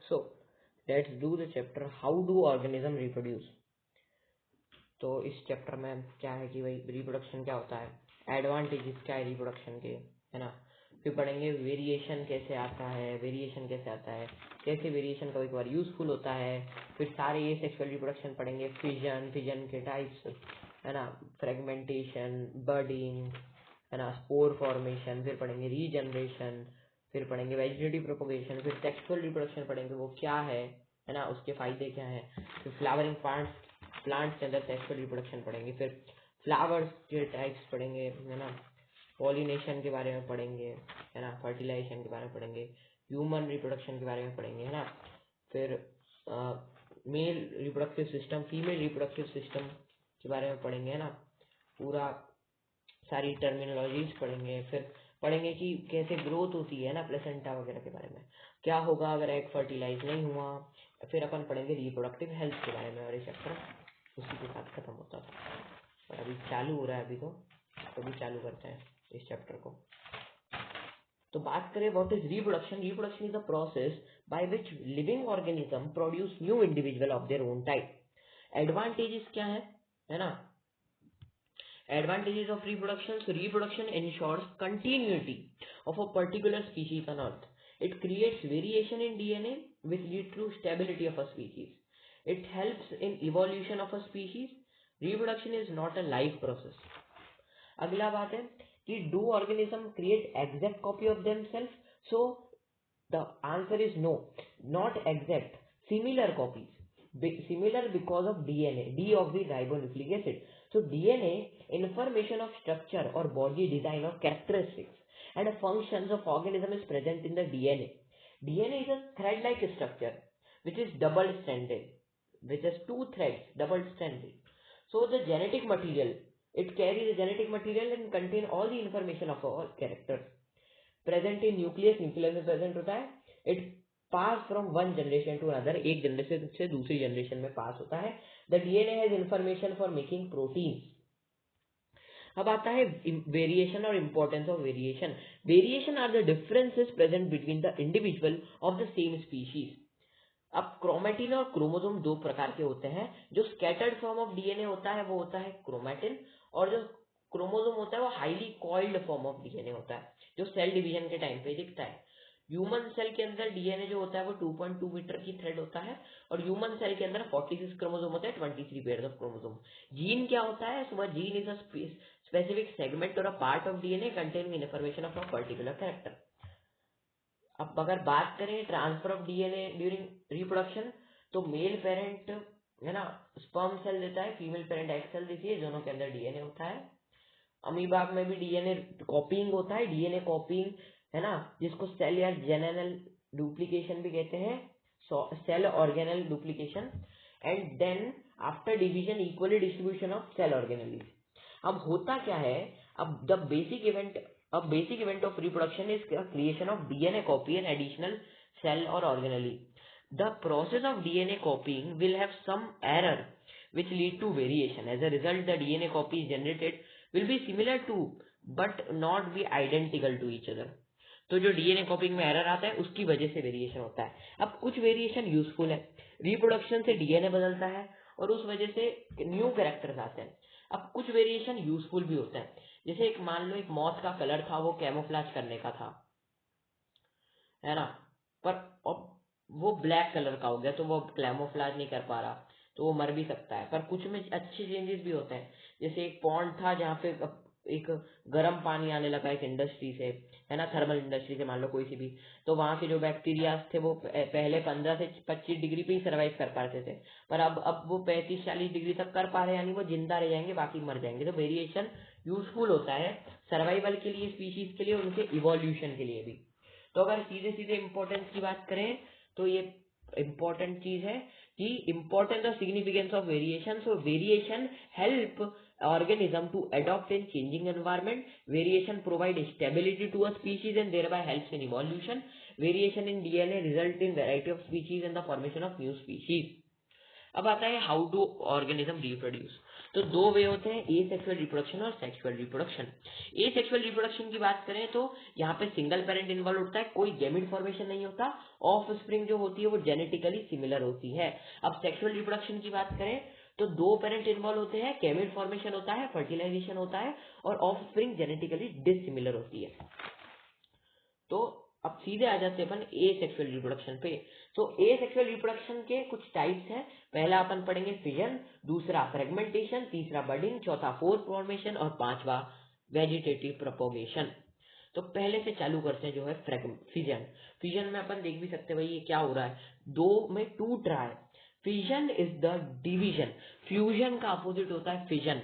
So let's do the chapter how do organism reproduce. तो इस chapter में क्या है कि भाई रिप्रोडक्शन क्या होता है, एडवांटेजेस क्या है रिप्रोडक्शन के, है ना। फिर पढ़ेंगे वेरिएशन कैसे आता है, कैसे वेरिएशन कभी कभार यूजफुल होता है। फिर सारे ये सेक्सुअल रिप्रोडक्शन पढ़ेंगे, फिजन के टाइप्स, है ना, फ्रेगमेंटेशन, बर्डिंग, है ना, स्पोर फॉर्मेशन। फिर पढ़ेंगे रीजनरेशन, फिर पढ़ेंगे वेजिटेटिव प्रोपोगेशन, फिर सेक्सुअल रिप्रोडक्शन पढ़ेंगे वो क्या है ना, उसके फायदे क्या है। फिर फ्लावरिंग प्लांट्स के अंदर सेक्सुअल रिप्रोडक्शन पढ़ेंगे। फिर फ्लावर्स के टाइप्स पढ़ेंगे, है ना, पॉलिनेशन के बारे में पढ़ेंगे, है ना, फर्टिलाइजेशन के बारे में पढ़ेंगे, ह्यूमन रिप्रोडक्शन के बारे में पढ़ेंगे, है ना। फिर male reproductive system, female reproductive system के बारे में पढ़ेंगे, है ना, पूरा सारी टर्मिनोलॉजीज पढ़ेंगे। फिर पढ़ेंगे कि कैसे ग्रोथ होती है ना, प्लेसेंटा वगैरह के बारे में, क्या होगा अगर एग फर्टिलाइज नहीं हुआ। फिर अपन पढ़ेंगे रिप्रोडक्टिव हेल्थ के बारे में, और ये चैप्टर उसी के साथ खत्म होता था। और अभी चालू हो रहा है, तो अभी चालू करते हैं इस चैप्टर को। तो बात करें what is reproduction. Reproduction is a process by which living organism produce new individual of their own type. Advantages क्या है ना, advantages of reproduction. So reproduction ensures continuity of a particular species on earth. It creates variation in DNA which lead to stability of a species. It helps in evolution of a species. Reproduction is not a life process. अगला बात है कि do organism create exact copy of themselves? So the answer is no, not exact, similar copies. Similar because of DNA, D of the ribonucleic acid. So DNA, information of structure or body design or characteristics and functions of organism is present in the DNA. DNA is a thread-like structure which is double-stranded, which has two threads, double-stranded. So the genetic material, it carries the genetic material and contain all the information of all characters. Present in nucleus, nucleus में present होता है. It pass from one generation to another, एक generation से दूसरी generation में pass होता है. The DNA has information for making protein. अब आता है वेरिएशन और importance of variation. Variation are the differences present between the individual of the same species. अब क्रोमेटिन और क्रोमोसोम दो प्रकार के होते हैं. जो स्कैटर्ड फॉर्म ऑफ डीएनए होता है वो होता है क्रोमेटिन, और जो क्रोमोसोम होता है वो highly coiled form of DNA होता है, जो सेल डिवीजन के टाइम पे दिखता है. ह्यूमन सेल के अंदर डीएनए जो होता है वो 2.2 मीटर की थ्रेड होता है, और ह्यूमन सेल के अंदर 46 क्रोमोसोम होते हैं, 23 पेयर्स ऑफ क्रोमोसोम. जीन क्या होता है? So gene is a specific segment और a part of DNA containing information of a particular character. अब अगर बात करें transfer of DNA during reproduction, तो मेल पेरेंट, है ना, स्पर्म सेल देता है, फीमेल पेरेंट एग सेल देती है, दोनों के अंदर डीएनए होता है. अमीबा में भी डीएनए कॉपिंग होता है, डीएनए कॉपिंग, है ना, जिसको सेल या जेनेनल डुप्लीकेशन भी कहते हैं, cell organelle duplication. And then after division equally distribution of cell organelle. अब होता क्या है, अब the basic event of reproduction is creation of DNA copy and additional cell और organelle. The process of DNA copying will have some error which lead to variation. As a result, the DNA copy generated will be similar to but not be identical to each other. तो जो DNA कॉपिंग में error आता है उसकी वजह से variation होता है. अब कुछ वेरिएशन यूजफुल है, रिप्रोडक्शन से डीएनए बदलता है और उस वजह से न्यू कैरेक्टर्स आते हैं. अब कुछ वेरिएशन यूजफुल भी होते हैं, जैसे एक मान लो एक मॉथ का कलर था, वो कैमोफ्लेज करने का था, है ना, पर अब वो ब्लैक कलर का हो गया तो वो कैमोफ्लेज नहीं कर पा रहा, तो वो मर भी सकता है. पर कुछ में अच्छे चेंजेस भी होते हैं, जैसे एक पॉन्ड था जहाँ पे एक गर्म पानी आने लगा एक इंडस्ट्री से, है ना, थर्मल इंडस्ट्री से मान लो कोई सी भी, तो वहां के जो बैक्टीरिया थे वो पहले 15 से 25 डिग्री पे ही सर्वाइव कर पाते थे, पर अब वो 35-40 डिग्री तक कर पा रहे हैं, यानी वो जिंदा रह जाएंगे, बाकी मर जाएंगे. तो वेरिएशन यूजफुल होता है सर्वाइवल के लिए, स्पीशीज के लिए, उनके इवोल्यूशन के लिए भी. तो अगर सीधे सीधे इंपॉर्टेंस की बात करें तो ये इंपॉर्टेंट चीज है कि इंपॉर्टेंस और significance of variation. So variation help organism to adopt in changing environment. Variation provide stability to a species and thereby helps in evolution. Variation in DNA result in variety of species and the formation of new species. अब आता है how do organism reproduce. तो दो वे होते हैं, ए sexual reproduction और sexual reproduction. ए sexual reproduction की बात करें तो यहाँ पे सिंगल पेरेंट इन्वॉल्व होता है, कोई गैमेट फॉर्मेशन नहीं होता, ऑफ स्प्रिंग जो होती है वो जेनेटिकली सिमिलर होती है। अब सेक्सुअल रिप्रोडक्शन की बात करें तो दो पेरेंट इन्वॉल्व होते हैं, गैमेट फॉर्मेशन होता है, फर्टिलाइजेशन होता है और ऑफ स्प्रिंग जेनेटिकली डिसिमिलर होती है। तो अब सीधे आ जाते हैं अपन ए सेक्सुअल रिप्रोडक्शन पे। तो ए सेक्सुअल रिप्रोडक्शन के कुछ टाइप्स हैं। पहला अपन पढ़ेंगे फिजन, दूसरा फ्रेगमेंटेशन, तीसरा बडिंग, चौथा फोर फॉर्मेशन और पांचवा वेजिटेटिव प्रोपोगेशन। तो पहले से चालू करते हैं जो है फिजन। फिजन में अपन देख भी सकते हैं भाई ये क्या हो रहा है, दो में टूट रहा है। Fission is the division, fusion का अपोजिट होता है फिजन।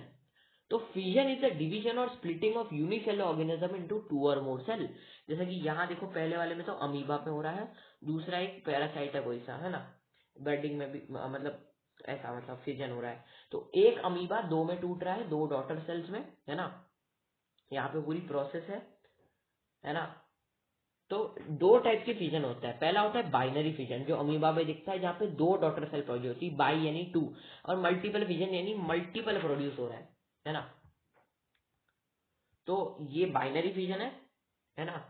तो फिजन इज द डिवीजन और splitting of unicellular organism into two और मोर सेल। जैसा कि यहाँ देखो पहले वाले में तो अमीबा पे हो रहा है, दूसरा एक पैरासाइट है कोई सा, है ना, बर्डिंग में भी मतलब ऐसा मतलब फिजन हो रहा है। तो एक अमीबा दो में टूट रहा है, दो डॉटर सेल्स में, है ना, यहाँ पे पूरी प्रोसेस है ना। तो दो टाइप के फिजन होता है, पहला होता है बाइनरी फिजन जो अमीबा में दिखता है, जहाँ पे दो डॉटर सेल प्रोड्यूस होती है, बाई यानी टू, और मल्टीपल फिजन यानी मल्टीपल प्रोड्यूस हो रहा है ना। तो ये बाइनरी फिजन है ना।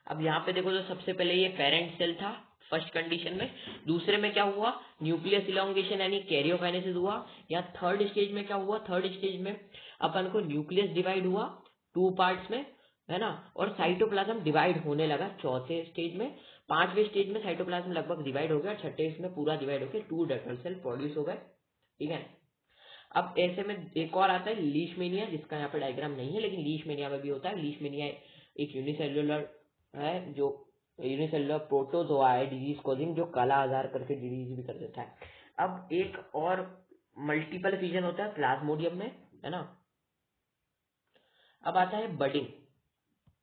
अब यहाँ पे देखो तो सबसे पहले ये पेरेंट सेल था फर्स्ट कंडीशन में, दूसरे में क्या हुआ, न्यूक्लियस इलोंगेशन यानी कैरियोकाइनेसिस हुआ। या थर्ड स्टेज में क्या हुआ, थर्ड स्टेज में अपन को न्यूक्लियस डिवाइड हुआ टू पार्ट्स में, है ना, और साइटोप्लाज्म डिवाइड होने लगा चौथे स्टेज में। पांचवें स्टेज में साइटोप्लाज्म लगभग डिवाइड हो गया, छठे इसमें पूरा डिवाइड होकर टू डॉटर सेल प्रोड्यूस हो गए, ठीक है। अब ऐसे में एक और आता है लीशमेनिया, जिसका यहाँ पे डायग्राम नहीं है लेकिन लीशमेनिया में भी होता है। लीशमेनिया एक यूनिसेल्युलर है, जो यूनिसेल्युलर प्रोटोजोआ है डिजीज कॉजिंग, जो काला आजार करके डिजीज भी कर देता है। अब एक और मल्टीपल फिजन होता है प्लाज्मोडियम में, है ना। अब आता है बडिंग,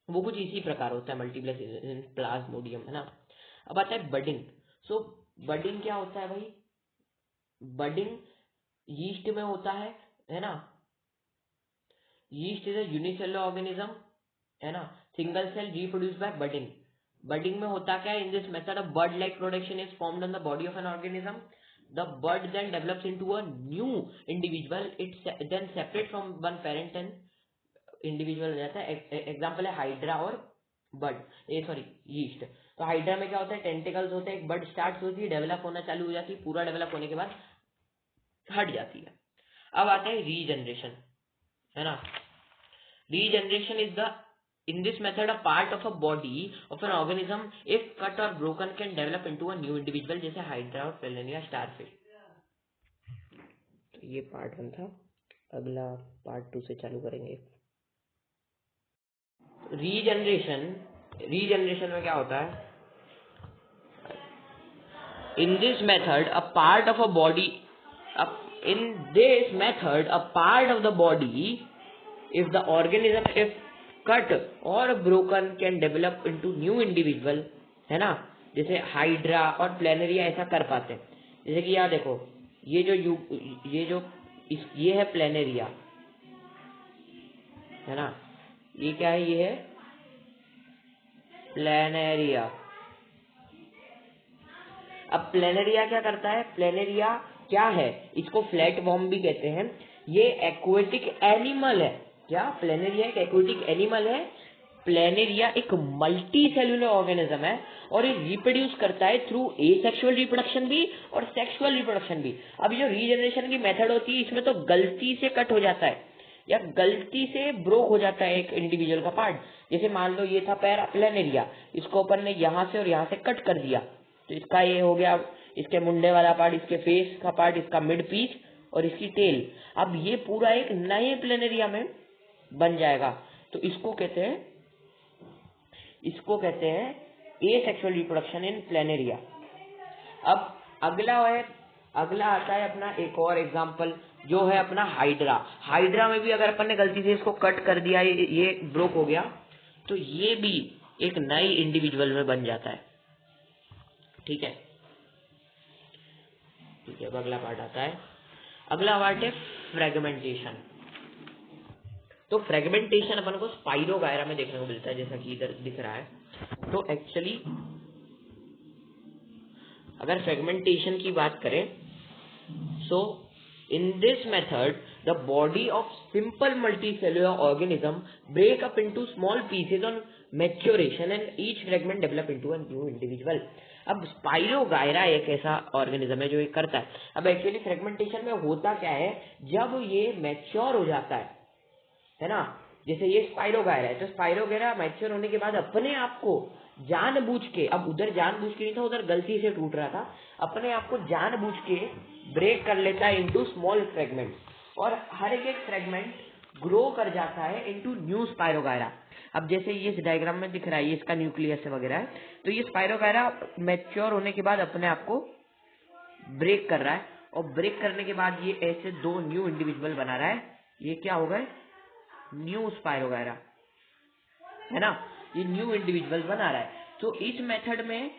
वो कुछ इसी प्रकार होता है मल्टीपल फिजन प्लाज्मोडियम, है ना। अब आता है बडिंग। सो बडिंग क्या होता है भाई, बडिंग यीस्ट में होता है ना। Yeast is a unicellular organism, है ना, single cell reproduce by budding. Budding में होता क्या है, in this method of bud like production is formed on the body of an organism. The bud then develops into a new individual, it then separate from one parent and individual हो जाता है। Example है hydra और बड, ये sorry yeast. तो hydra में क्या होता है, टेंटिकल्स होते हैं, एक बड स्टार्ट होती है, डेवलप होना चालू हो जाती है, पूरा डेवलप होने के बाद हट जाती है। अब आता है रीजनरेशन, है ना। Regeneration is the in this method a part of a body of an organism if cut or broken can develop into a new individual, जैसे हाइड्रा और प्लेनेरिया स्टारफिश। तो ये पार्ट 1 था, अगला पार्ट 2 से चालू करेंगे। रीजनरेशन, रीजनरेशन में क्या होता है, in this method a part of a body in this method a part of the body if the organism if cut or broken can develop into new individual, है ना। जैसे हाइड्रा और planaria ऐसा कर पाते हैं। जैसे कि यहाँ देखो ये जो ये है प्लेनेरिया, है ना, ये क्या है, ये है प्लेनेरिया। अब प्लेनेरिया क्या करता है, प्लेनेरिया क्या है, इसको फ्लैट वॉर्म भी कहते हैं। ये एक्वेटिक एनिमल है, क्या प्लेनेरिया एक एक्वेटिक एनिमल है। प्लेनेरिया एक मल्टी सेल्यूलर ऑर्गेनिज्म है और ये रिप्रोड्यूस करता है थ्रू एसेक्सुअल रिप्रोडक्शन भी और सेक्सुअल रिप्रोडक्शन भी। अब जो रीजनरेशन की मेथड होती है इसमें तो गलती से कट हो जाता है या गलती से ब्रोक हो जाता है एक इंडिविजुअल का पार्ट। जैसे मान लो ये था पैर प्लेनेरिया, इसको अपन ने यहाँ से और यहाँ से कट कर दिया, तो इसका ये हो गया, इसके मुंडे वाला पार्ट, इसके फेस का पार्ट, इसका मिड पीस और इसकी टेल। अब ये पूरा एक नए प्लेनेरिया में बन जाएगा। तो इसको कहते हैं एसेक्सुअल रिप्रोडक्शन इन प्लेनेरिया। अब अगला आता है अपना एक और एग्जांपल जो है अपना हाइड्रा। हाइड्रा में भी अगर अपन ने गलती से इसको कट कर दिया, ये ब्रोक हो गया, तो ये भी एक नई इंडिविजुअल में बन जाता है, ठीक है। अब अगला पार्ट आता है, अगला पार्ट है फ्रेगमेंटेशन। तो फ्रेगमेंटेशन अपन को स्पाइरोगायरा में देखने को मिलता है, जैसा कि इधर दिख रहा है। तो एक्चुअली अगर फ्रेगमेंटेशन की बात करें, so in this method The body of simple multicellular organism break up into small pieces on maturation and each fragment develop into a new individual. अब स्पाइरोगायरा एक ऐसा ऑर्गेनिज्म है जो ये करता है. अब एक्चुअली फ्रेगमेंटेशन में होता क्या है, जब ये मैच्योर हो जाता है ना, जैसे ये स्पाइरोगायरा है, तो स्पाइरोगायरा मैच्योर होने के बाद अपने आप को जानबूझ के, अब उधर जानबूझ के नहीं था, उधर गलती से टूट रहा था, अपने आप को जानबूझ के ब्रेक कर लेता है इनटू स्मॉल फ्रेगमेंट्स, और हर एक फ्रेगमेंट ग्रो कर जाता है इनटू न्यू स्पाइरोगायरा. अब जैसे ये इस डायग्राम में दिख रहा है, ये इसका न्यूक्लियस वगैरह है, तो ये स्पाइरोगायरा मैच्योर होने के बाद अपने आप को ब्रेक कर रहा है, और ब्रेक करने के बाद ये ऐसे दो न्यू इंडिविजुअल बना रहा है. ये क्या हो गए, न्यू स्पाइरोगायरा है ना, ये न्यू इंडिविजुअल बना रहा है. तो इस मेथड में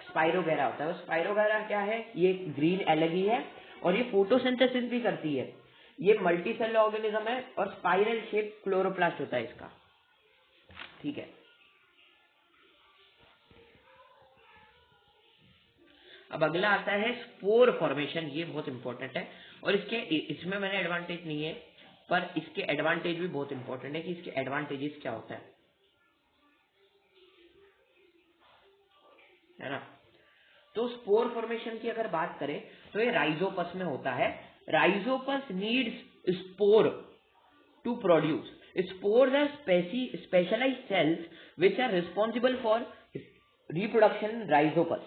स्पाइरोगायरा होता है. स्पाइरोगायरा क्या है, ये ग्रीन एलगी है और ये फोटोसिंथेसिस भी करती है. ये मल्टीसेल ऑर्गेनिज्म है और स्पाइरल शेप क्लोरोप्लास्ट होता है इसका. ठीक है, अब अगला आता है स्पोर फॉर्मेशन. ये बहुत इंपॉर्टेंट है और इसमें मैंने एडवांटेज नहीं है, पर इसके एडवांटेज भी बहुत इंपॉर्टेंट है कि इसके एडवांटेजेस क्या होता है ना. तो स्पोर फॉर्मेशन की अगर बात करें तो ये राइजोपस में होता है. Rhizopus needs spore to produce. Spores are specialized cells which are responsible for reproduction in rhizopus.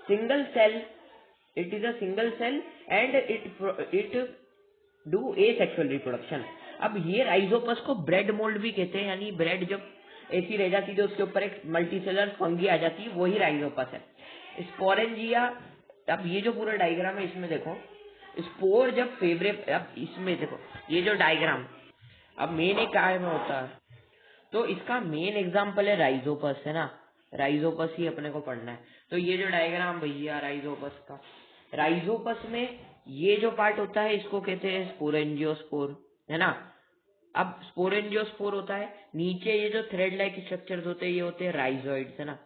Single cell, it is a single cell and it do asexual reproduction. अब ये राइजोपस को ब्रेड मोल्ड भी कहते हैं, यानी bread जब ऐसी रह जाती है तो उसके ऊपर एक मल्टीसेलर फंगी आ जाती है, वही राइजोपस है. स्पोरेंजिया, अब ये जो पूरा डायग्राम है इसमें देखो, स्पोर जब फेवरेट, अब इसमें देखो ये जो डायग्राम, अब मेन एक काय में होता है, तो इसका मेन एग्जांपल है राइजोपस, है ना. राइजोपस ही अपने को पढ़ना है. तो ये जो डायग्राम भैया राइजोपस का, राइजोपस में ये जो पार्ट होता है इसको कहते हैं स्पोरेंजियोस्पोर, है ना. अब स्पोरेंजियोस्पोर होता है, नीचे ये जो थ्रेड लाइक स्ट्रक्चर्स होते हैं ये होते हैं राइजोइड्स, है ना.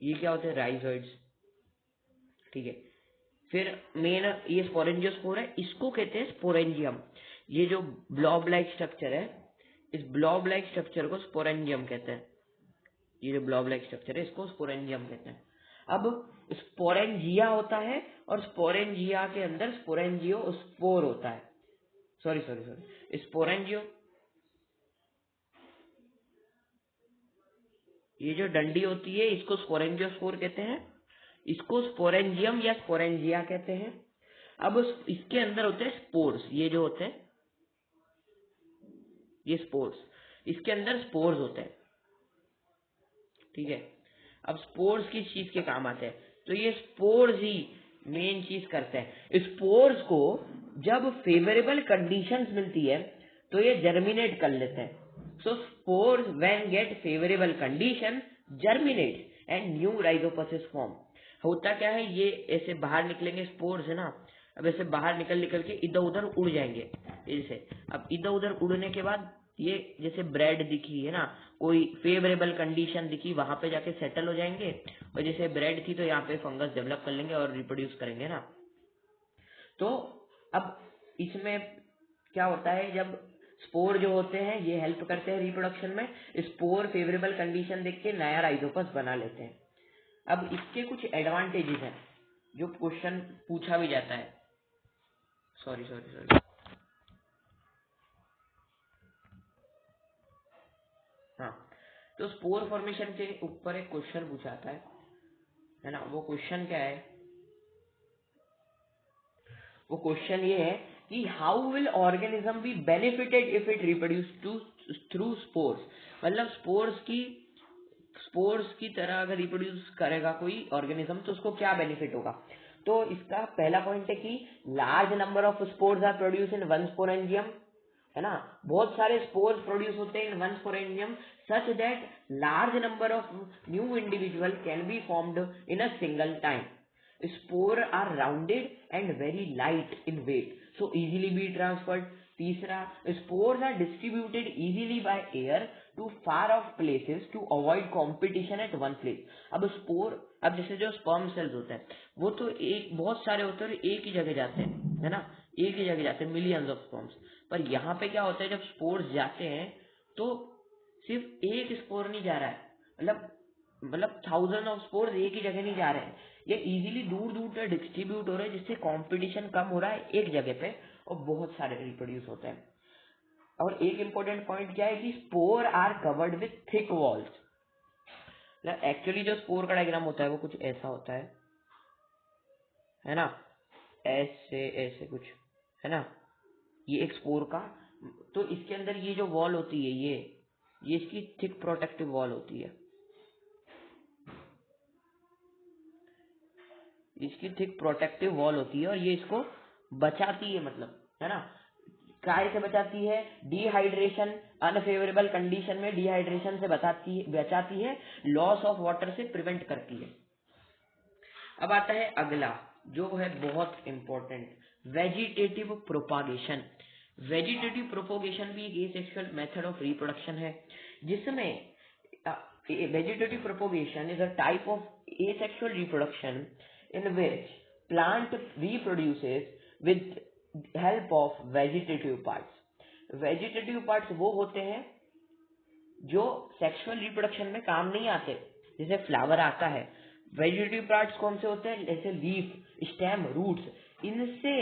ये क्या होते हैं, राइजोइड्स. ठीक है, फिर मेन ये स्पोरेंजियोस्पोर है, इसको कहते हैं स्पोरेंजियम. ये जो ब्लॉब लाइक स्ट्रक्चर है, इस ब्लॉब लाइक स्ट्रक्चर को स्पोरेंजियम कहते हैं. ये जो ब्लॉब लाइक स्ट्रक्चर है इसको स्पोरेंजियम कहते हैं. अब स्पोरेंजिया होता है और स्पोरेंजिया के अंदर स्पोरेंजियो स्पोर होता है. सॉरी स्पोरेंजियो, ये जो डंडी होती है इसको स्पोरेंजियोस्पोर कहते हैं, इसको स्पोरेंजियम या स्पोरेंजिया कहते हैं. अब इसके अंदर होते हैं स्पोर्स, ये जो होते हैं ये स्पोर्स, इसके अंदर स्पोर्स होते हैं. ठीक है, अब स्पोर्स किस चीज के काम आते हैं, तो ये स्पोर्स ही मेन चीज करते हैं. स्पोर्स को जब फेवरेबल कंडीशंस मिलती है तो ये जर्मिनेट कर लेते हैं. So spores when get favourable condition germinate and new rhizopus form. होता क्या है, ये ऐसे बाहर निकलेंगे स्पोर्स, है ना. अब ऐसे बाहर निकल के इधर उधर उड़ जाएंगे ऐसे. अब इधर उधर उड़ने के बाद ये जैसे ब्रेड दिखी, है ना, कोई फेवरेबल कंडीशन दिखी, वहां पे जाके सेटल हो जाएंगे, और जैसे ब्रेड थी तो यहाँ पे फंगस डेवलप कर लेंगे और रिप्रोड्यूस करेंगे ना. तो अब इसमें क्या होता है, जब स्पोर जो होते हैं ये हेल्प करते हैं रिप्रोडक्शन में, स्पोर फेवरेबल कंडीशन देख के नया राइजोपस बना लेते हैं. अब इसके कुछ एडवांटेजेस हैं जो क्वेश्चन पूछा भी जाता है. सॉरी हाँ, तो स्पोर फॉर्मेशन के ऊपर एक क्वेश्चन पूछा जाता है ना. वो क्वेश्चन क्या है, वो क्वेश्चन ये है कि how will organism be benefited if it reproduce through spores. मतलब स्पोर्स की तरह अगर रिप्रोड्यूस करेगा कोई ऑर्गेनिज्म तो उसको क्या बेनिफिट होगा. तो इसका पहला पॉइंट है कि large number of spores are produce in one sporangium, है ना. बहुत सारे स्पोर्स प्रोड्यूस होते हैं in one sporangium such that large number of new individual can be formed in a single time. Spore are rounded and very light in weight so easily be transferred. तीसरा, spores are distributed easily by air to far off places to avoid competition at one place. अब spore, अब जैसे जो sperm cells होते हैं वो तो एक बहुत सारे होते हैं और एक ही जगह जाते हैं, है ना. एक ही जगह जाते हैं, मिलियंस ऑफ स्पर्म्स। पर यहाँ पे क्या होता है, जब स्पोर्स जाते हैं तो सिर्फ एक स्पोर नहीं जा रहा है, मतलब थाउजेंड ऑफ स्पोर्स एक ही जगह नहीं जा रहे हैं, ये इजीली दूर दूर तक डिस्ट्रीब्यूट हो रहे हैं, जिससे कंपटीशन कम हो रहा है एक जगह पे और बहुत सारे रिप्रोड्यूस होते हैं। और एक इंपॉर्टेंट पॉइंट क्या है कि spore are covered with thick walls. Actually जो स्पोर का डायग्राम होता है वो कुछ ऐसा होता है ना, ऐसे ऐसे कुछ, है ना, ये एक स्पोर का। तो इसके अंदर ये जो वॉल होती है, ये इसकी थिक प्रोटेक्टिव वॉल होती है, इसकी थिक प्रोटेक्टिव वॉल होती है, और ये इसको बचाती है, मतलब, है ना, काय से बचाती है, डिहाइड्रेशन, अनफेवरेबल कंडीशन में डिहाइड्रेशन से बचाती है, लॉस ऑफ वाटर से प्रिवेंट करती है। अब आता है अगला, जो है बहुत important, vegetative propagation. Vegetative propagation भी एक एसेक्सुअल मेथड ऑफ रिप्रोडक्शन है, जिसमें vegetative propagation is a type of asexual reproduction in which plant reproduces with help of vegetative parts. Vegetative parts वो होते हैं जो सेक्सुअल रिप्रोडक्शन में काम नहीं आते, जैसे फ्लावर आता है। वेजिटेटिव पार्ट्स कौन से होते हैं, जैसे लीफ, स्टेम, रूट्स, इनसे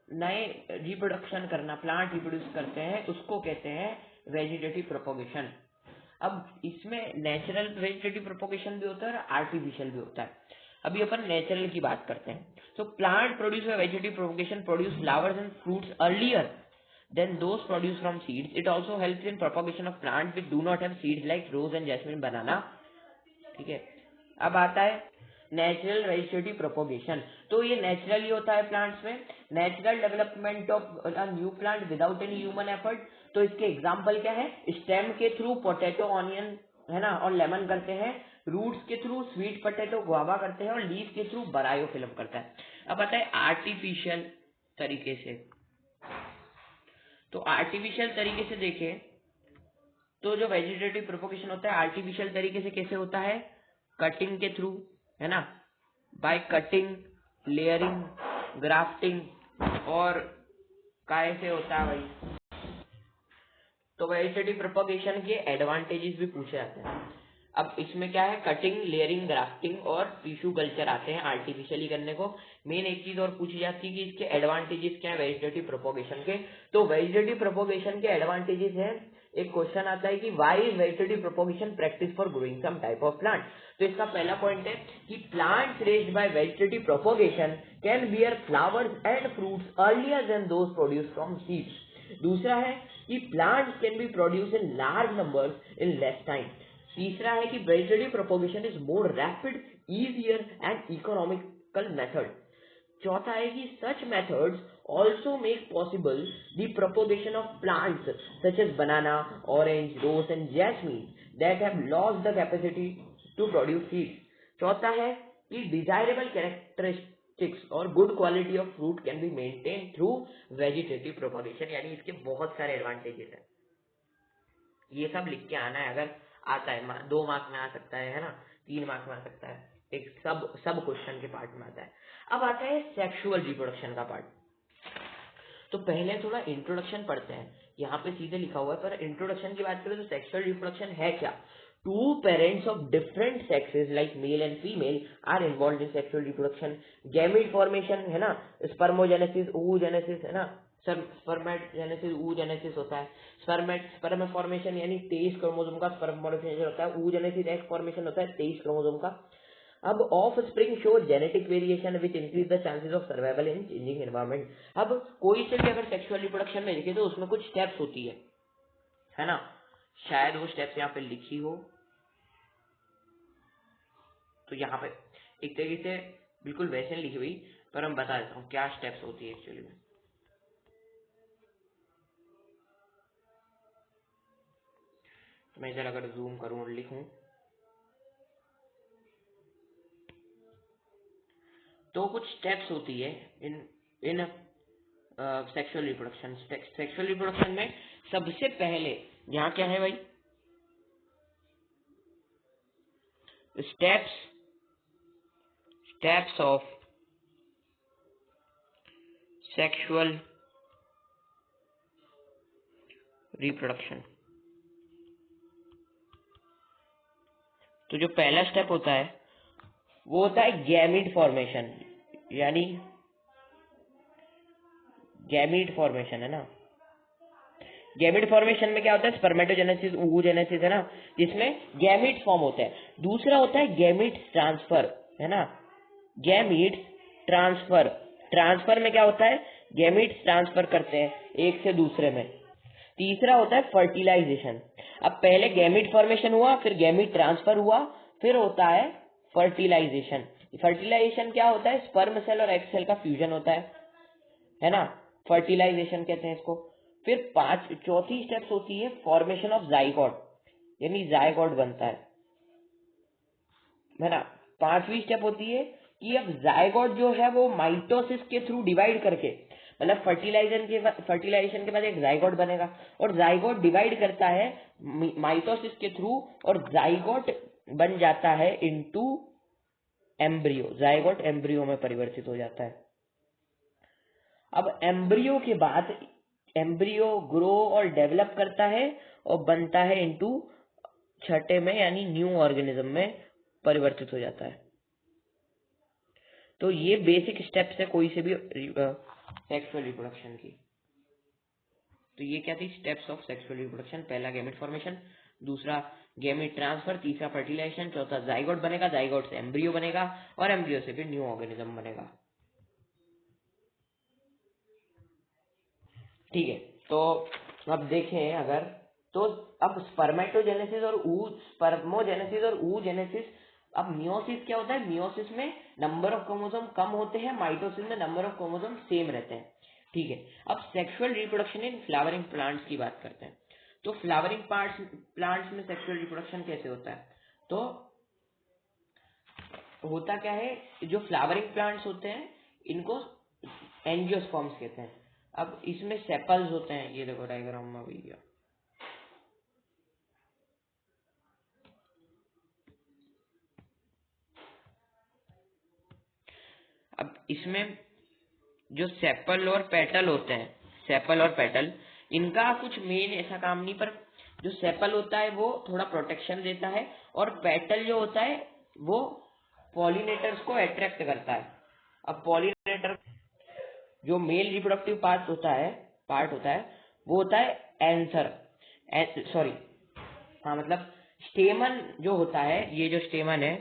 नए रिप्रोडक्शन करना, प्लांट रिप्रोड्यूस करते हैं, उसको कहते हैं वेजिटेटिव प्रोपोगेशन। अब इसमें नेचुरल वेजिटेटिव प्रोपोगेशन भी होता है और आर्टिफिशियल भी होता है। अभी अपन नेचुरल की बात करते हैं। So plant produce by vegetative propagation produce flowers and fruits earlier than those produced from seeds. It also helps in propagation of plants which do not have seeds like rose and jasmine, banana. ठीक है, अब आता है natural vegetative propagation. तो ये naturally होता है plants में, natural development of a new plant without any human effort. तो इसके एग्जांपल क्या है, स्टेम के थ्रू पोटैटो, ऑनियन, है ना, और लेमन करते हैं, रूट्स के थ्रू स्वीट पोटैटो, गुआवा करते हैं, और लीफ के थ्रू बरायोफिल्म करता है। अब आता है आर्टिफिशियल तरीके से। तो आर्टिफिशियल तरीके से देखें तो जो वेजिटेटिव प्रोपोगेशन होता है आर्टिफिशियल तरीके से कैसे होता है, कटिंग के थ्रू, है ना, बाय कटिंग, लेयरिंग, ग्राफ्टिंग, और कैसे होता है भाई। तो वेजिटेटिव प्रोपोगेशन के एडवांटेजेस भी पूछे जाते हैं। अब इसमें क्या है, कटिंग, लेयरिंग, ग्राफ्टिंग और टिश्यू कल्चर आते हैं आर्टिफिशियली करने को। मेन एक चीज और पूछी जाती है कि इसके एडवांटेजेस क्या है वेजिटेटिव प्रोपोगेशन के। तो वेजिटेटिव प्रोपोगेशन के एडवांटेजेस हैं, एक क्वेश्चन आता है कि why is vegetative propagation practice for growing some type of plant. तो इसका पहला पॉइंट है कि plants raised by vegetative propagation can bear flowers and fruits earlier than those produced from seeds. दूसरा है कि plants can be produce in large numbers in less time. तीसरा है कि vegetative propagation is more rapid, easier and economical method. चौथा है कि such methods also make possible the propagation of plants such as banana, orange, rose and jasmine that have lost the capacity to produce seeds. चौथा है कि desirable characteristics और good quality of fruit can be maintained through vegetative propagation, यानी इसके बहुत सारे advantages हैं। ये सब लिख के आना है, अगर आता है 2 मार्क में आ सकता है ना, 3 मार्क में आ सकता है, एक सब क्वेश्चन के पार्ट में आता है। अब आता है सेक्सुअल रिप्रोडक्शन का पार्ट। तो पहले थोड़ा इंट्रोडक्शन पढ़ते हैं, यहाँ पे सीधे लिखा हुआ है, पर इंट्रोडक्शन की बात करें तो सेक्सुअल रिप्रोडक्शन है क्या। Two parents of different sexes like male and female are involve in sexual reproduction. Gamete formation, है ना, स्पर्मोजेनेसिस, oogenesis, है ना, स्पर्मेटोजेनेसिस, oogenesis होता है। स्पर्म फॉर्मेशन यानी 23 क्रोमोसोम का स्पर्म फॉर्मेशन होता है। oogenesis एग फॉर्मेशन होता है 23 क्रोमोसोम का। अब of spring show genetic variation which increase the chances of survival in changing environment. अब कोई से भी अगर सेक्सुअल रिप्रोडक्शन में देखे तो उसमें कुछ स्टेप्स होती है ना, शायद वो स्टेप्स यहाँ पे लिखी हो, तो यहाँ पे एक तरीके से बिल्कुल वैसे नहीं लिखी हुई, पर मैं बता देता हूँ क्या स्टेप्स होती है एक्चुअली में। तो मैं इधर अगर जूम करूँ और लिखूं तो कुछ स्टेप्स होती है इन सेक्सुअल रिप्रोडक्शन। सेक्सुअल रिप्रोडक्शन में सबसे पहले यहाँ क्या है भाई, स्टेप्स ऑफ सेक्सुअल रिप्रोडक्शन। तो जो पहला स्टेप होता है वो होता है गैमीट फॉर्मेशन, यानी गैमीट फॉर्मेशन है ना। गैमीट फॉर्मेशन में क्या होता है, स्पर्मेटोजेनेसिस, oogenesis है ना, जिसमें गैमीट फॉर्म होते हैं। दूसरा होता है गैमीट ट्रांसफर, है ना, गैमीट ट्रांसफर। ट्रांसफर में क्या होता है, गैमीट ट्रांसफर करते हैं एक से दूसरे में। तीसरा होता है फर्टिलाइजेशन। अब पहले गैमीट फॉर्मेशन हुआ, फिर गैमीट ट्रांसफर हुआ, फिर होता है फर्टिलाइजेशन। फर्टिलाइजेशन क्या होता है, स्पर्म सेल और एग सेल का फ्यूजन होता है ना, फर्टिलाइजेशन कहते हैं इसको। फिर चौथी स्टेप्स होती है फॉर्मेशन ऑफ जाइगोट, यानी जाइगोट बनता है ना। पांचवी स्टेप होती है कि अब जाइगोट जो है वो माइटोसिस के थ्रू डिवाइड करके, मतलब फर्टिलाइजेशन के बाद एक जाइगोट बनेगा, और जाइगोट डिवाइड करता है माइटोसिस के थ्रू, और जाइगोट बन जाता है इनटू एम्ब्रियो। जाइगोट एम्ब्रियो में परिवर्तित हो जाता है। अब एम्ब्रियो के बाद एम्ब्रियो ग्रो और डेवलप करता है और बनता है इनटू छठे में, यानी न्यू ऑर्गेनिज्म में परिवर्तित हो जाता है। तो ये बेसिक स्टेप्स है कोई से भी सेक्सुअल रिप्रोडक्शन की। तो ये क्या थी, स्टेप्स ऑफ सेक्सुअल रिप्रोडक्शन। पहला गैमेट फॉर्मेशन, दूसरा गैमेट ट्रांसफर, तीसरा फर्टिलाइजेशन, चौथा जाइगोट बनेगा, जाइगोट से एम्ब्रियो बनेगा, और एम्ब्रियो से फिर न्यू ऑर्गेनिज्म बनेगा। ठीक है, तो अब देखें अगर, तो अब स्पर्मेटोजेनेसिस और स्पर्मोजेनेसिस और oogenesis। अब मियोसिस क्या होता है, मियोसिस में नंबर ऑफ क्रोमोसोम कम होते हैं, माइटोसिस में नंबर ऑफ क्रोमोसोम सेम रहते हैं। ठीक है, अब sexual reproduction in flowering plants की बात करते हैं। तो फ्लावरिंग प्लांट्स में सेक्सुअल रिप्रोडक्शन कैसे होता है, तो होता क्या है, जो फ्लावरिंग प्लांट्स होते हैं इनको एंजियोस्पर्म्स कहते हैं। अब इसमें सेपल्स होते हैं, ये देखो डायग्राम में भैया, अब इसमें जो सेपल और पेटल होते हैं, सेपल और पेटल, इनका कुछ मेन ऐसा काम नहीं, पर जो सेपल होता है वो थोड़ा प्रोटेक्शन देता है, और पेटल जो होता है वो पॉलिनेटर्स को अट्रैक्ट करता है। अब पॉलिनेटर जो मेल रिप्रोडक्टिव पार्ट होता है वो होता है एंथर, सॉरी, हाँ मतलब स्टेमन जो होता है, ये जो स्टेमन है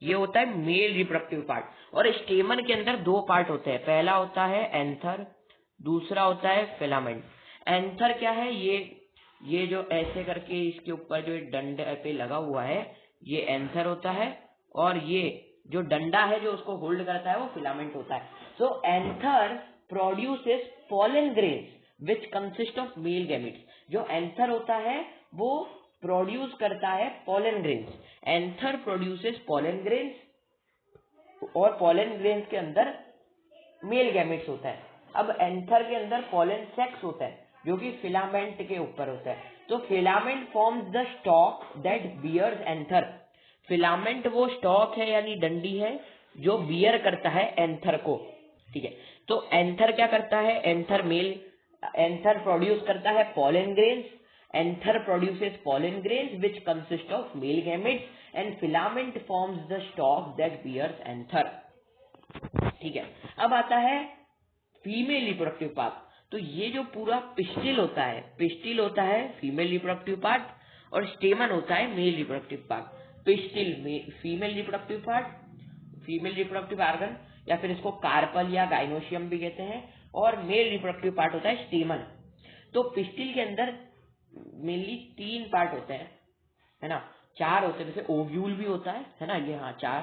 ये होता है मेल रिप्रोडक्टिव पार्ट, और स्टेमन के अंदर दो पार्ट होते हैं, पहला होता है एंथर, दूसरा होता है फिलामेंट। एंथर क्या है, ये जो ऐसे करके इसके ऊपर जो डंडे पे लगा हुआ है ये एंथर होता है, और ये जो डंडा है जो उसको होल्ड करता है वो फिलामेंट होता है। So anther produces pollen grains which consist of male gametes। जो एंथर होता है वो प्रोड्यूस करता है pollen grains। Anther produces pollen grains, और pollen grains के अंदर मेल गैमेट्स होता है। अब एंथर के अंदर pollen सेक्स होता है जो कि फिलामेंट के ऊपर होता है। तो filament forms the stalk that bears anther. Filament वो स्टॉक है यानी डंडी है जो बियर करता है एंथर को। ठीक है, तो एंथर क्या करता है, एंथर प्रोड्यूस करता है pollen grains। Anther produces pollen grains which consist of male gametes and filament forms the stalk that bears anther। ठीक है, अब आता है फीमेल रिप्रोडक्टिव पार्ट। तो ये जो पूरा पिस्टिल होता है फीमेल रिप्रोडक्टिव पार्ट, और स्टेमन होता है mail reproductive part. Pistil female reproductive part, female reproductive organ, या फिर इसको कार्पल या गाइनोशियम भी कहते हैं, और मेल रिप्रोडक्टिव पार्ट होता है स्टेमन। तो पिस्टिल के अंदर मेनली 3 पार्ट होते हैं, है ना, 4 होते हैं, जैसे ओव्यूल भी होता है ना, ये हाँ 4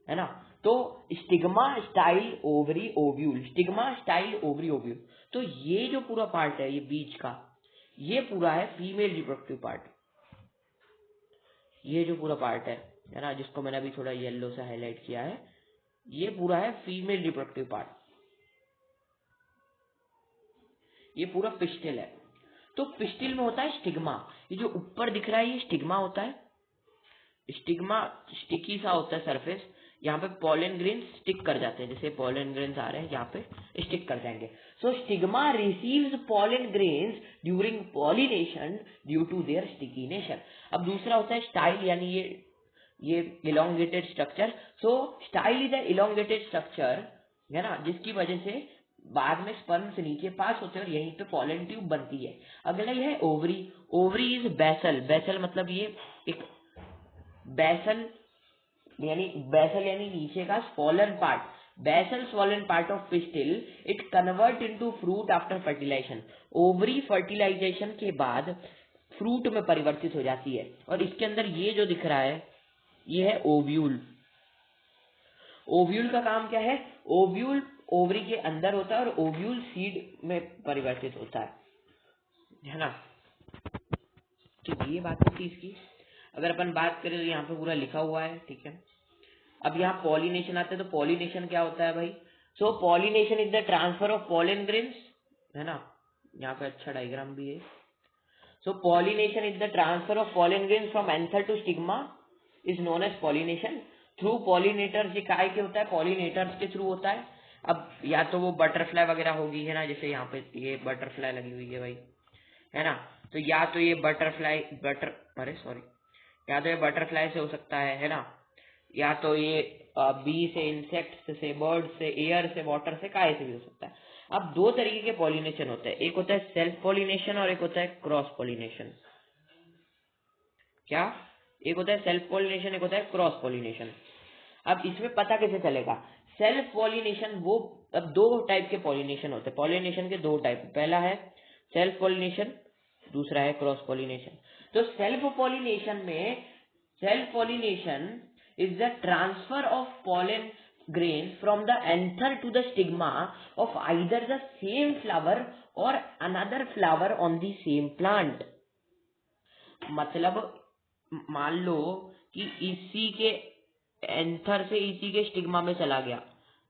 है ना। तो stigma style ovary ovule, stigma style ovary ovule. तो ये जो पूरा पार्ट है ये बीच का, ये पूरा है फीमेल रिप्रोडक्टिव पार्ट। ये जो पूरा पार्ट है ना, जिसको मैंने अभी थोड़ा येलो से हाईलाइट किया है, ये पूरा है फीमेल रिप्रोडक्टिव पार्ट, ये पूरा पिस्टिल है। तो पिस्टिल में होता है स्टिग्मा, ये जो ऊपर दिख रहा है ये स्टिग्मा होता है। स्टिग्मा स्टिकी सा होता है सरफेस, यहाँ पे पॉलन ग्रेन स्टिक कर जाते हैं, जैसे पॉलन ग्रेन्स आ रहे हैं यहाँ पे स्टिक कर जाएंगे। So stigma receives pollen grains during pollination due to their sticky nature. अब दूसरा होता है स्टाइल, यानी ये elongated structure. So style is a elongated structure, है ना, जिसकी वजह से बाद में स्पर्म से नीचे पास होते हैं और यहीं पे पॉलन ट्यूब बनती है। अगला ये है ovary. Ovary is basal. Basal मतलब ये एक बेसल यानी नीचे का swollen part, basal swollen part of pistil. It convert into fruit after fertilization. Ovary fertilization के बाद फ्रूट में परिवर्तित हो जाती है, और इसके अंदर ये जो दिख रहा है ये है ओव्यूल। ओव्यूल का काम क्या है? ओव्यूल ओवरी के अंदर होता है और ओव्यूल सीड में परिवर्तित होता है ना। ठीक है, ये बात है चीज की। अगर अपन बात करें तो यहाँ पे पूरा लिखा हुआ है, ठीक है। अब यहाँ पॉलिनेशन आते हैं, तो पॉलिनेशन क्या होता है भाई? So pollination is the transfer of pollen grains, है ना, यहाँ पे अच्छा डायग्राम भी है। So pollination is the transfer of pollen grains from anther to stigma is known as pollination through pollinators. ये काय के होता है? पॉलिनेटर्स के थ्रू होता है। अब या तो वो बटरफ्लाई वगैरह होगी, है ना, जैसे यहाँ पे ये बटरफ्लाई लगी हुई है भाई, है ना, तो या तो ये या तो ये बटरफ्लाई से हो सकता है ना, या तो ये बी से, इंसेक्ट से, बर्ड से, एयर से, वाटर से, काय से भी हो सकता है। अब दो तरीके के पॉलिनेशन होते हैं, एक होता है सेल्फ पॉलिनेशन और एक होता है क्रॉस पॉलिनेशन। क्या? एक होता है सेल्फ पॉलिनेशन, एक होता है क्रॉस पॉलिनेशन। अब इसमें पता कैसे चलेगा? सेल्फ पॉलिनेशन वो, अब दो टाइप के पॉलिनेशन होते हैं, पॉलिनेशन के दो टाइप, पहला है सेल्फ पॉलिनेशन, दूसरा है क्रॉस पॉलिनेशन। तो self pollination is the transfer of pollen grains from the anther to the stigma of either the same flower or another flower on the same plant। मतलब मान लो कि इसी के एंथर से इसी के स्टिग्मा में चला गया,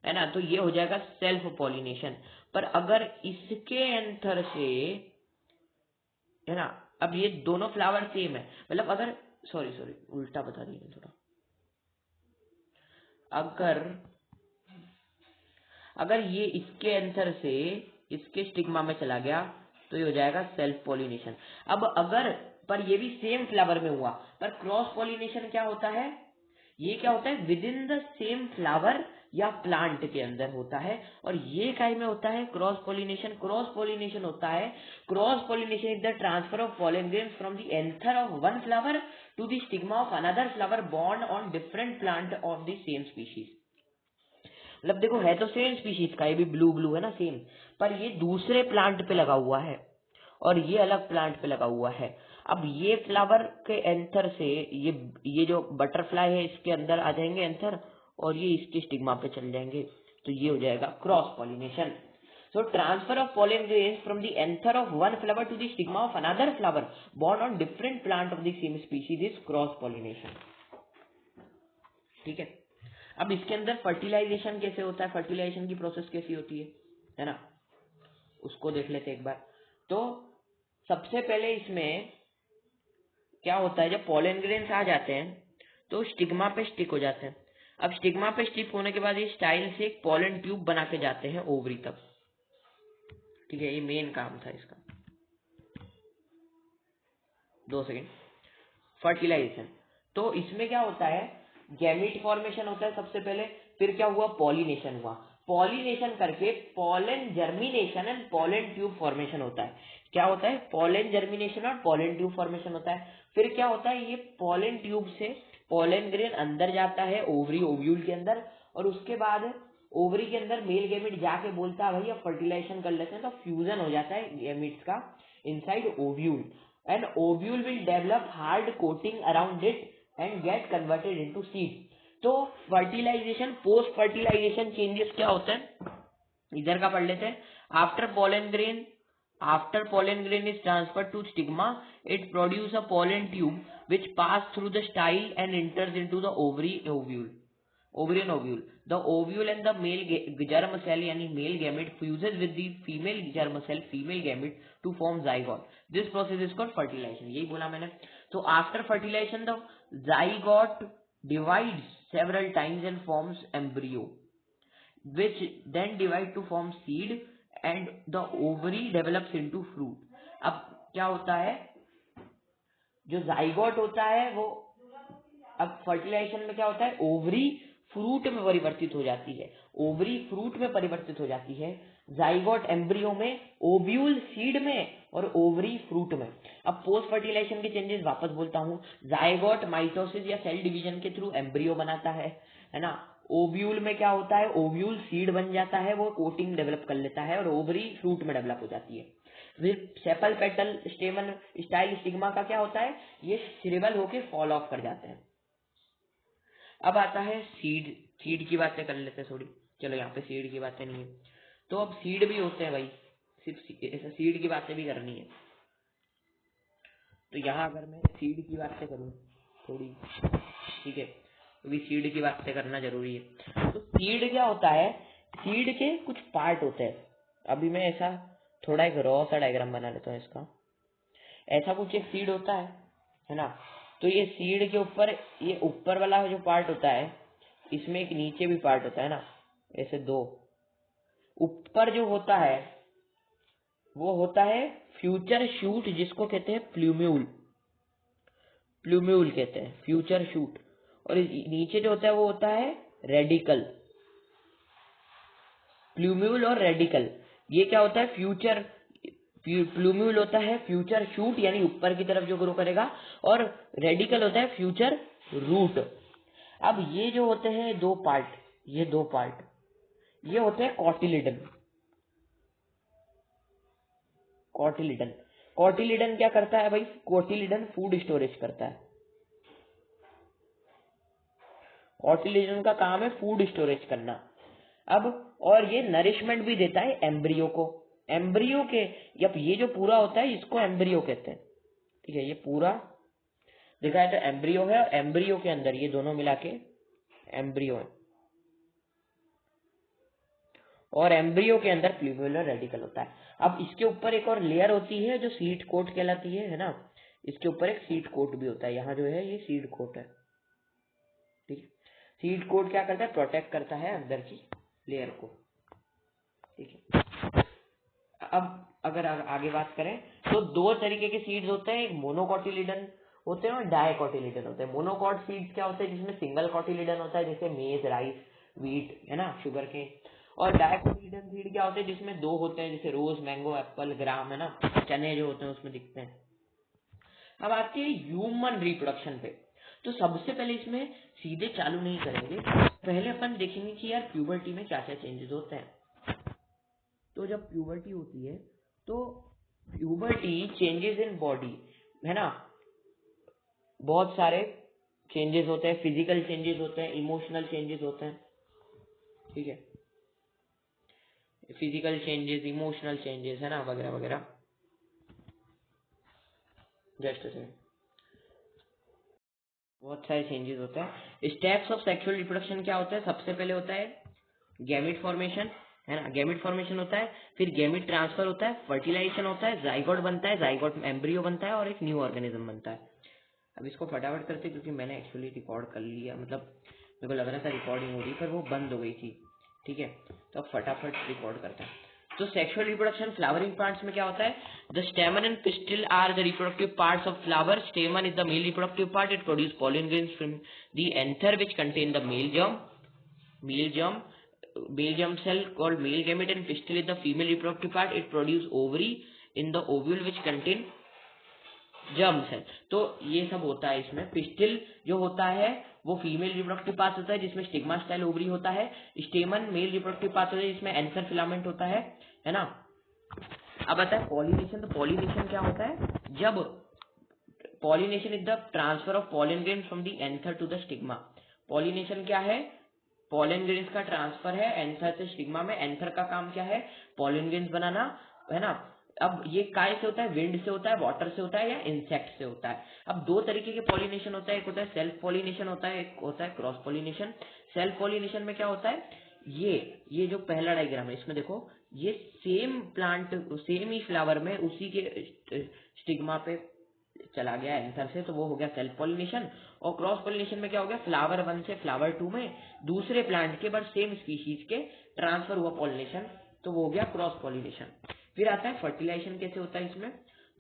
है ना, तो ये हो जाएगा सेल्फ पॉलिनेशन। पर अगर इसके एंथर से, है ना, अब ये दोनों फ्लावर सेम है, मतलब अगर सॉरी उल्टा बता दिया थोड़ा। अगर ये इसके एंथर से इसके स्टिग्मा में चला गया तो ये हो जाएगा सेल्फ पॉलिनेशन। अब अगर, पर ये भी सेम फ्लावर में हुआ, पर क्रॉस पॉलिनेशन क्या होता है? ये क्या होता है? With in the same flower या प्लांट के अंदर होता है। और ये काय में होता है? Cross pollination. क्रॉस पॉलिनेशन होता है, cross pollination is the transfer of pollen grains from the anther of one flower to the stigma of another flower borne on different plant of the same species. मतलब देखो, है तो same species का, ये भी blue है ना, same, पर ये दूसरे प्लांट पे लगा हुआ है और ये अलग प्लांट पे लगा हुआ है। अब ये फ्लावर के एंथर से ये जो बटरफ्लाई है इसके अंदर आ जाएंगे एंथर, और ये इसके स्टिग्मा पे चल जाएंगे, तो ये हो जाएगा cross pollination. So transfer of pollen grains from the anther of one flower to the stigma of another flower borne on different plant of the same species is cross pollination. ठीक है। अब इसके अंदर फर्टिलाइजेशन कैसे होता है, fertilisation की process कैसी होती है ना, उसको देख लेते एक बार। तो सबसे पहले इसमें क्या होता है, जब पॉलन ग्रेन्स आ जाते हैं तो स्टिग्मा पे स्टिक हो जाते हैं। अब स्टिग्मा पे स्टिक होने के बाद ये स्टाइल से एक पॉलन ट्यूब बना के जाते हैं ओवरी तक। ठीक है, ये मेन काम था इसका। 2 सेकेंड। फर्टिलाइजेशन, तो इसमें क्या होता है, गैमीट फॉर्मेशन होता है सबसे पहले, फिर क्या हुआ, पॉलिनेशन हुआ, पॉलिनेशन करके pollen germination and pollen tube formation होता है। क्या होता है? पॉलन जर्मिनेशन और पॉलन ट्यूब फॉर्मेशन होता है। फिर क्या होता है, ये पॉलन ट्यूब से पॉलन ग्रेन अंदर जाता है ओवरी, ओव्यूल के अंदर, और उसके बाद ओवरी के अंदर मेल गैमीट जाके बोलता है भाई अब फर्टिलाइजेशन कर लेते हैं, तो फ्यूजन हो जाता है गैमीट्स का inside ovule, and ovule will develop hard coating around it and get converted into seed. तो फर्टिलाइजेशन, पोस्ट फर्टिलाइजेशन चेंजेस क्या होते हैं, इधर का पढ़ लेते हैं। After pollen grain is transferred to stigma, it produces a pollen tube which pass through the style and enters into the ovary and ovule. The ovule and the male germ cell यानी male gamete fuses with the female germ cell, female gamete, to form zygote. This process is called fertilization। यही बोला मैंने। तो after fertilization the zygote divides several times and forms embryo, which then divide to form seed and the ovary develops into fruit. अब क्या होता है, जो zygote होता है वो, अब फर्टिलाइजेशन में क्या होता है, ओवरी फ्रूट में परिवर्तित हो जाती है, ओवरी फ्रूट में परिवर्तित हो जाती है, जाइगोट एम्ब्रियो में, ओव्यूल सीड में और ओवरी फ्रूट में। अब पोस्ट फर्टिलाइजेशन के चेंजेस वापस बोलता हूँ, जाइगोट माइटोसिस या सेल डिवीजन के थ्रू एम्ब्रियो बनाता है ना। ओव्यूल में क्या होता है, ओव्यूल सीड बन जाता है, वो कोटिंग डेवलप कर लेता है और ओवरी फ्रूट में डेवलप हो जाती है। फिर सेपल पेटल स्टेमन स्टाइल स्टिग्मा का क्या होता है, ये श्रिवल होके फॉल ऑफ कर जाते हैं। अब आता है सीड, सीड की बातें कर लेते हैं थोड़ी, चलो यहाँ पे सीड की बातें नहीं है तो अब सीड भी होते हैं भाई, सिर्फ ऐसा सीड की बातें भी करनी है। तो यहाँ अगर मैं सीड की बातें करूँ थोड़ी, ठीक है, तो भी सीड की बातें करना जरूरी है। तो सीड क्या होता है, सीड के कुछ पार्ट होते हैं। अभी मैं ऐसा थोड़ा एक रॉ सा डायग्राम बना लेता हूँ इसका। ऐसा कुछ एक सीड होता है ना। तो ये सीड के ऊपर, ये ऊपर वाला जो पार्ट होता है, इसमें एक नीचे भी पार्ट होता है ना, ऐसे दो। ऊपर जो होता है वो होता है फ्यूचर शूट, जिसको कहते हैं प्लूम्यूल, प्लूम्यूल कहते हैं फ्यूचर शूट। और नीचे जो होता है वो होता है रेडिकल, प्लूम्यूल और रेडिकल। ये क्या होता है, फ्यूचर, प्लूम्यूल होता है फ्यूचर शूट यानी ऊपर की तरफ जो ग्रो करेगा, और रेडिकल होता है फ्यूचर रूट। अब ये जो होते हैं दो पार्ट, ये दो पार्ट ये होते हैं कॉटिलिडन। कॉटिलिडन, कॉटिलिडन क्या करता है भाई, कॉटिलिडन फूड स्टोरेज करता है। कॉटिलिडन का काम है फूड स्टोरेज करना। अब और ये नरिशमेंट भी देता है एम्ब्रियो को, एम्ब्रियो के, अब ये जो पूरा होता है इसको एम्ब्रियो कहते हैं, ठीक है। ये पूरा देखा है तो एम्ब्रियो है, और एम्ब्रियो के अंदर ये दोनों मिला के एम्ब्रियो है, और एम्ब्रियो के अंदर प्लूम्यूल रेडिकल होता है। अब इसके ऊपर एक और लेयर होती है जो सीड कोट कहलाती है ना। इसके ऊपर एक सीड कोट भी होता है, यहाँ जो है ये सीड कोट है, ठीक है। सीड कोट क्या करता है, प्रोटेक्ट करता है अंदर की लेयर को, ठीक है। अब अगर आगे बात करें तो दो तरीके के सीड्स होते हैं, एक मोनोकॉटिलिडन होते हैं और डायकॉटिलिडन होते हैं। मोनोकॉट सीड्स क्या होते हैं, जिसमें सिंगल कॉटिलिडन होता है, जैसे मेज, राइस, व्हीट, है ना, शुगर के। और डायकॉटिलिडन सीड क्या होते हैं, जिसमें दो होते हैं, जैसे रोज, मैंगो, एप्पल, ग्राम, है ना, चने जो होते हैं उसमें दिखते हैं। अब आती है ह्यूमन रिप्रोडक्शन पे। तो सबसे पहले इसमें सीधे चालू नहीं करेंगे, पहले अपन देखेंगे कि यार प्यूबर्टी में क्या क्या चेंजेस होते हैं। तो जब प्यूबर्टी होती है तो प्यूबर्टी चेंजेस इन बॉडी, है ना, बहुत सारे चेंजेस होते हैं, फिजिकल चेंजेस होते हैं, इमोशनल चेंजेस होते हैं, ठीक है, फिजिकल चेंजेस, इमोशनल चेंजेस, है ना, वगैरह वगैरह। जस्ट बहुत सारे चेंजेस होते हैं। स्टेप्स ऑफ सेक्सुअल रिप्रोडक्शन क्या होता है, सबसे पहले होता है गैमेट फॉर्मेशन, है ना, गैमेट फॉर्मेशन होता है, फिर गैमेट ट्रांसफर होता है, फर्टिलाइजेशन होता है, जाइगोट बनता है, जाइगोट एम्ब्रियो बनता है, और एक न्यू ऑर्गेनिज्म बनता है। अब इसको फटाफट करते क्योंकि मैंने एक्चुअली रिकॉर्ड कर लिया, मतलब मेरे को लग रहा था रिकॉर्डिंग हो रही पर वो बंद हो गई थी, ठीक है। तो अब फटाफट रिकॉर्ड करता है। तो सेक्सुअल रिप्रोडक्शन फ्लावरिंग प्लांट्स में क्या होता है, the stamen and pistil are the reproductive parts of flower. Stamen is the male reproductive part, it produce pollen grains from the anther which contain the male germ cell called male gamete, and pistil is the female reproductive part, it produce ovary in the ovule which contain germ cell। तो ये सब होता है इसमें। Pistil जो होता है वो फीमेल रिप्रोडक्टिव पार्ट होता है, जिसमें स्टिग्मा स्टाइल ओवरी होता है। स्टेमन मेल रिप्रोडक्टिव पार्ट होता है, जिसमें एंथर फिलामेंट होता है ना। अब आता है पॉलिनेशन। तो पॉलिनेशन क्या होता है, जब pollination is the transfer of pollen grain from the anther to the stigma. Pollination क्या है, पॉलन ग्रेन्स का ट्रांसफर है एंथर से स्टिग्मा में। एंथर का काम क्या है, पॉलन ग्रेन्स बनाना, है ना। अब ये काय से होता है, विंड से होता है, वाटर से होता है, या इंसेक्ट से होता है। अब दो तरीके के पॉलिनेशन होता है, एक होता है सेल्फ पॉलिनेशन होता है, एक होता है क्रॉस पॉलिनेशन। सेल्फ पॉलिनेशन में क्या होता है, ये जो पहला डायग्राम है इसमें देखो, ये सेम प्लांट सेम ही फ्लावर में उसी के स्टिग्मा पे चला गया एंथर से, तो वो हो गया सेल्फ पॉलिनेशन। और क्रॉस पॉलिनेशन में क्या हो गया, फ्लावर 1 से फ्लावर 2 में दूसरे प्लांट के बट सेम स्पीशीज के ट्रांसफर हुआ पॉलिनेशन, तो वो हो गया क्रॉस पॉलिनेशन। फिर आता है फर्टिलाइजेशन कैसे होता है इसमें,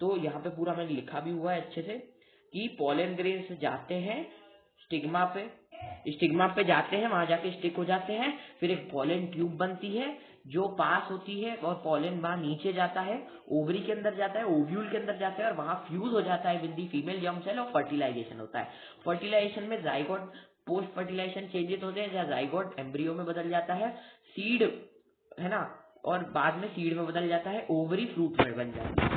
तो यहाँ पे पूरा मैंने लिखा भी हुआ है अच्छे से कि पॉलन ग्रेन्स जाते हैं स्टिग्मा पे जाते हैं, वहां जाके स्टिक हो जाते हैं, फिर एक पॉलन ट्यूब बनती है जो पास होती है और पॉलन वहां नीचे जाता है, ओवरी के अंदर जाता है, ओव्यूल के अंदर जाता है और वहां फ्यूज हो जाता है with the female germ cell और फर्टिलाइजेशन होता है। फर्टिलाइजेशन में जाइगोट पोस्ट फर्टिलाइजेशन चेंजेस होते हैं, जहाँ जाइगोट एम्ब्रियो में बदल जाता है, सीड है ना, और बाद में सीड में बदल जाता है, ओवरी फ्रूट में बन जाता है।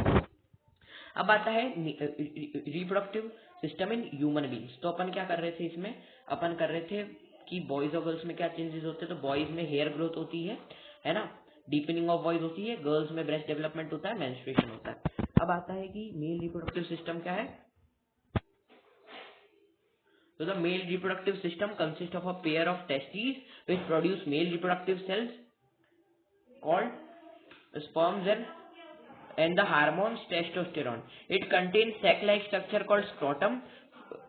अब आता है reproductive system in human beings. तो अपन क्या कर रहे थे इसमें, अपन कर रहे थे कि बॉयज और गर्ल्स में क्या चेंजेस होते हैं, तो बॉयज में हेयर ग्रोथ होती है ना, डीपनिंग ऑफ वॉइस होती है, गर्ल्स में ब्रेस्ट डेवलपमेंट होता है, मेंस्ट्रुएशन होता है। अब आता है कि मेल रिप्रोडक्टिव सिस्टम क्या है, तो the male reproductive system consist of a pair of testis which produce male reproductive cells called sperms and the hormones testosterone. It contains sac-like structure called scrotum,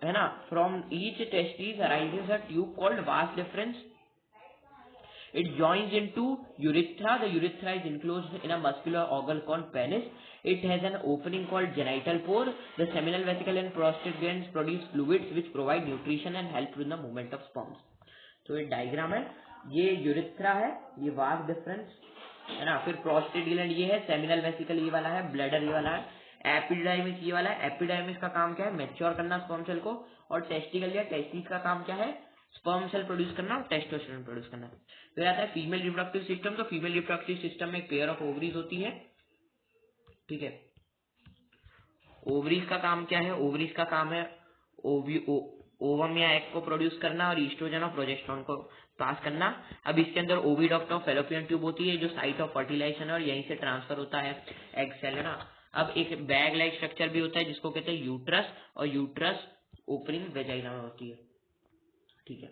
है ना, from each testis arises a tube called vas deferens. It joins into urethra. The urethra is enclosed in a muscular organ called penis. It has an opening called genital pore. The seminal vesicle and prostate glands produce fluids which provide nutrition and help in the movement of sperms. तो ये diagram है, ये urethra है, ये vas deferens है ना, फिर prostate gland ये है, सेमिनल वेसिकल ये वाला है, ब्लैडर ये वाला है, एपिडाइमिस ये वाला है। एपिडाइमिस का काम क्या है, मैच्योर करना स्पर्म सेल को, और टेस्टिकल या टेस्टिस का काम क्या है, स्पर्म सेल प्रोड्यूस करना और टेस्टोस्टेरोन प्रोड्यूस करना। फिर आता है फीमेल रिप्रोडक्टिव सिस्टम। तो फीमेल रिप्रोडक्टिव सिस्टम में एक पेयर ऑफ ओवरीज होती है, ठीक है। ओवरीज का काम क्या है, ओवरीज का काम है ओवम या एग को प्रोड्यूस करना और ईस्ट्रोजन और प्रोजेस्टेरोन को पास करना। अब इसके अंदर ओविडक्ट और फेलोपियन ट्यूब होती है जो साइट ऑफ फर्टिलाइजेशन और यहीं से ट्रांसफर होता है एग सेल, है ना। अब एक बैग लाइक स्ट्रक्चर भी होता है जिसको कहते हैं यूट्रस, और यूट्रस ओपनिंग वेजाइना में होती है, ठीक है।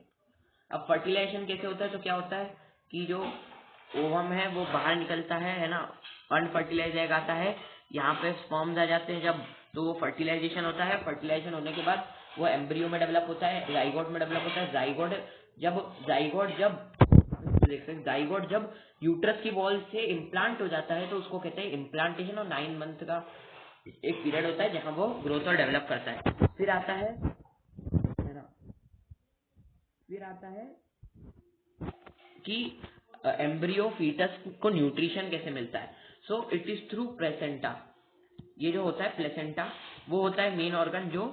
अब फर्टिलाइजेशन कैसे होता है, तो क्या होता है कि जो ओवम है वो बाहर निकलता है ना, अनफर्टिलाइज एग आता है, यहाँ पे स्पर्म्स आ जाते हैं जब, तो वो फर्टिलाइजेशन होता है। फर्टिलाइजेशन होने के बाद वो एम्ब्रियो में डेवलप होता है, जाइगोट में डेवलप होता है। जाइगोट जब यूट्रस की वॉल से इम्प्लांट हो जाता है तो उसको कहते हैं इम्प्लांटेशन, और 9 मंथ का एक पीरियड होता है जहां वो ग्रोथ और डेवलप करता है। फिर आता है ना, फिर आता है कि एम्ब्रियो फीटस को न्यूट्रिशन कैसे मिलता है। So it is through placenta. ये जो होता है प्लेसेंटा, वो होता है मेन ऑर्गन जो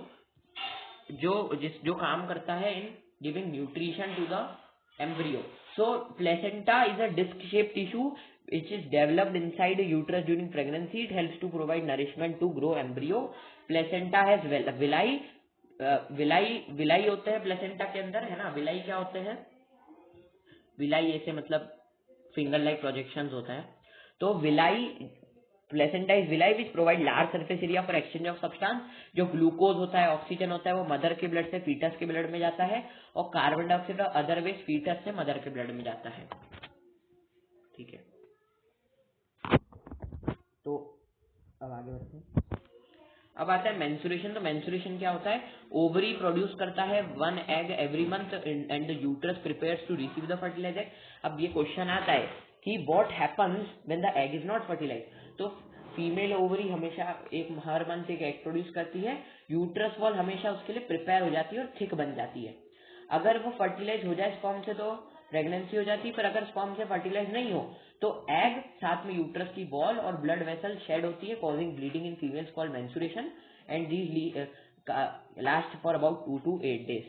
काम करता है in giving nutrition to the embryo. So placenta is a disc shaped tissue which is developed inside the uterus during pregnancy. It helps to provide nourishment to grow embryo. Placenta has villi. villi होते हैं placenta के अंदर, है ना। villi क्या होते हैं, villi ऐसे मतलब फिंगर लाइक प्रोजेक्शंस होता है। तो villi, placenta is villi which provide large surface area for exchange of substance. जो ग्लूकोज होता है, ऑक्सीजन होता है, वो मदर के ब्लड से फीटस के ब्लड में जाता है, और कार्बन डाइऑक्साइड और अदर वेस्ट फीटस से मदर के ब्लड में जाता है, ठीक है। तो अब आगे बढ़ते हैं। अब आता है मेंस्ट्रुएशन। तो मेंस्ट्रुएशन क्या होता है, ओवरी प्रोड्यूस करता है 1 egg every month and the uterus prepares to receive the fertilized egg. अब ये क्वेश्चन आता है कि what happens when the egg is not fertilized. तो फीमेल ओवरी हमेशा हर मंथ एक एग प्रोड्यूस करती है, यूट्रस वॉल हमेशा उसके लिए प्रिपेयर हो जाती है और थिक बन जाती है। अगर वो फर्टिलाइज हो जाए स्पर्म से तो प्रेगनेंसी हो जाती है, पर अगर स्पर्म से फर्टिलाइज नहीं हो तो एग साथ में यूट्रस की बॉल और ब्लड वेसल शेड होती है, causing bleeding in females called menstruation, and these last for about 2 to 8 days,